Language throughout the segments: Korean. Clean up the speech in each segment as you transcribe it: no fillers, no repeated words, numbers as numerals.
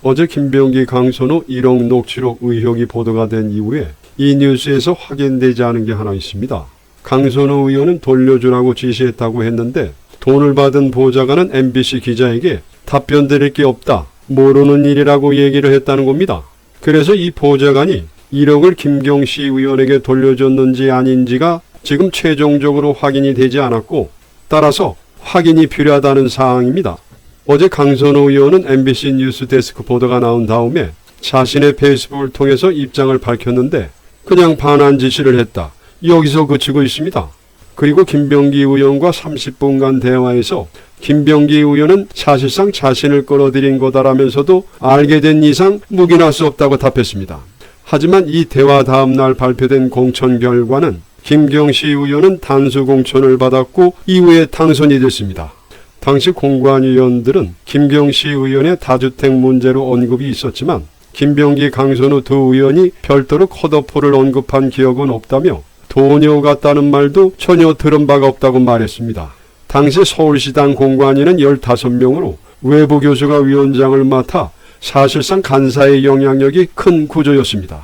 어제 김병기 강선우 1억 녹취록 의혹이 보도가 된 이후에 이 뉴스에서 확인되지 않은 게 하나 있습니다. 강선우 의원은 돌려주라고 지시했다고 했는데 돈을 받은 보좌관은 MBC 기자에게 답변 드릴 게 없다, 모르는 일이라고 얘기를 했다는 겁니다. 그래서 이 보좌관이 1억을 김경시 의원에게 돌려줬는지 아닌지가 지금 최종적으로 확인이 되지 않았고, 따라서 확인이 필요하다는 사항입니다. 어제 강선우 의원은 MBC 뉴스 데스크 보도가 나온 다음에 자신의 페이스북을 통해서 입장을 밝혔는데 그냥 반환 지시를 했다, 여기서 그치고 있습니다. 그리고 김병기 의원과 30분간 대화에서 김병기 의원은 사실상 자신을 끌어들인 거다라면서도 알게 된 이상 묵인할 수 없다고 답했습니다. 하지만 이 대화 다음 날 발표된 공천 결과는 김경시 의원은 단수 공천을 받았고 이후에 당선이 됐습니다. 당시 공관위원들은 김경시 의원의 다주택 문제로 언급이 있었지만 김병기, 강선우 두 의원이 별도로 컷오프를 언급한 기억은 없다며 도녀 같다는 말도 전혀 들은 바가 없다고 말했습니다. 당시 서울시당 공관위는 15명으로 외부 교수가 위원장을 맡아 사실상 간사의 영향력이 큰 구조였습니다.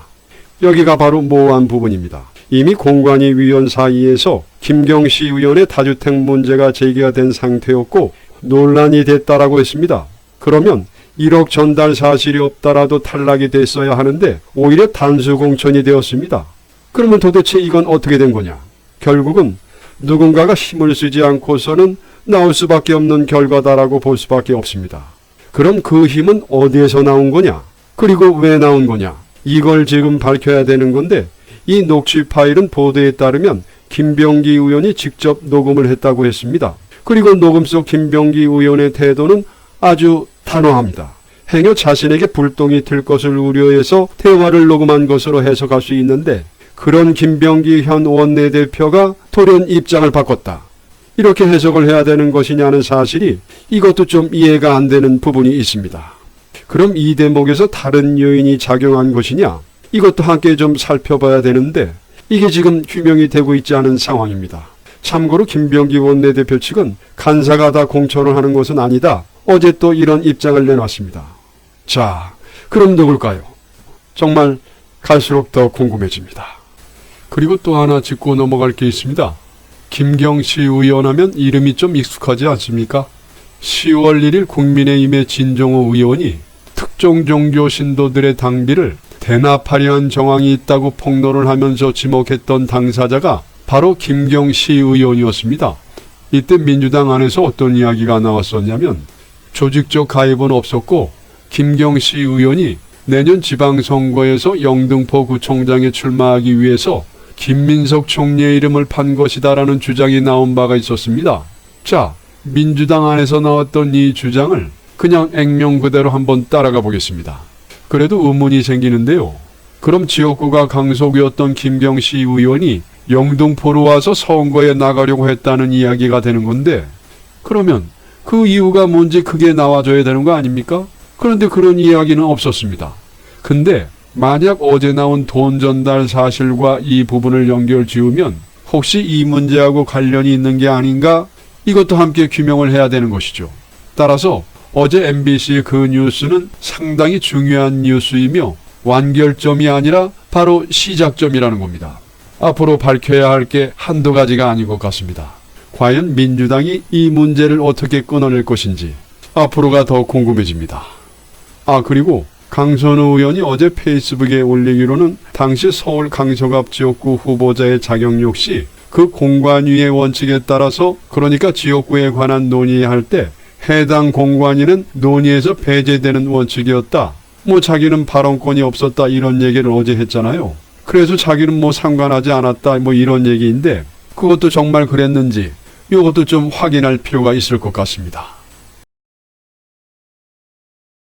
여기가 바로 모호한 부분입니다. 이미 공관위 위원 사이에서 김경시 의원의 다주택 문제가 제기가 된 상태였고 논란이 됐다라고 했습니다. 그러면 1억 전달 사실이 없다라도 탈락이 됐어야 하는데 오히려 단수 공천이 되었습니다. 그러면 도대체 이건 어떻게 된 거냐? 결국은 누군가가 힘을 쓰지 않고서는 나올 수밖에 없는 결과다라고 볼 수밖에 없습니다. 그럼 그 힘은 어디에서 나온 거냐? 그리고 왜 나온 거냐? 이걸 지금 밝혀야 되는 건데, 이 녹취 파일은 보도에 따르면 김병기 의원이 직접 녹음을 했다고 했습니다. 그리고 녹음 속 김병기 의원의 태도는 아주 단호합니다. 행여 자신에게 불똥이 튈 것을 우려해서 대화를 녹음한 것으로 해석할 수 있는데, 그런 김병기 현 원내대표가 돌연 입장을 바꿨다, 이렇게 해석을 해야 되는 것이냐는 사실이 이것도 좀 이해가 안 되는 부분이 있습니다. 그럼 이 대목에서 다른 요인이 작용한 것이냐? 이것도 함께 좀 살펴봐야 되는데 이게 지금 규명이 되고 있지 않은 상황입니다. 참고로 김병기 원내대표 측은 간사가 다 공천을 하는 것은 아니다, 어제 또 이런 입장을 내놨습니다. 자, 그럼 누굴까요? 정말 갈수록 더 궁금해집니다. 그리고 또 하나 짚고 넘어갈 게 있습니다. 김경시 의원 하면 이름이 좀 익숙하지 않습니까? 10월 1일 국민의힘의 진종호 의원이 특정 종교 신도들의 당비를 대납하려는 정황이 있다고 폭로를 하면서 지목했던 당사자가 바로 김경시 의원이었습니다. 이때 민주당 안에서 어떤 이야기가 나왔었냐면 조직적 가입은 없었고 김경시 의원이 내년 지방선거에서 영등포 구청장에 출마하기 위해서 김민석 총리의 이름을 판 것이다라는 주장이 나온 바가 있었습니다. 자, 민주당 안에서 나왔던 이 주장을 그냥 액면 그대로 한번 따라가 보겠습니다. 그래도 의문이 생기는데요. 그럼 지역구가 강속이었던 김경시 의원이 영등포로 와서 선거에 나가려고 했다는 이야기가 되는 건데, 그러면 그 이유가 뭔지 그게 나와줘야 되는 거 아닙니까? 그런데 그런 이야기는 없었습니다. 근데 만약 어제 나온 돈 전달 사실과 이 부분을 연결 지으면 혹시 이 문제하고 관련이 있는 게 아닌가? 이것도 함께 규명을 해야 되는 것이죠. 따라서 어제 MBC의 그 뉴스는 상당히 중요한 뉴스이며 완결점이 아니라 바로 시작점이라는 겁니다. 앞으로 밝혀야 할 게 한두 가지가 아닌 것 같습니다. 과연 민주당이 이 문제를 어떻게 끊어낼 것인지 앞으로가 더 궁금해집니다. 그리고 강선우 의원이 어제 페이스북에 올리기로는 당시 서울 강서갑 지역구 후보자의 자격 역시 그 공관위의 원칙에 따라서, 그러니까 지역구에 관한 논의할 때 해당 공관위는 논의에서 배제되는 원칙이었다, 자기는 발언권이 없었다, 이런 얘기를 어제 했잖아요. 그래서 자기는 상관하지 않았다, 이런 얘기인데 그것도 정말 그랬는지 이것도 좀 확인할 필요가 있을 것 같습니다.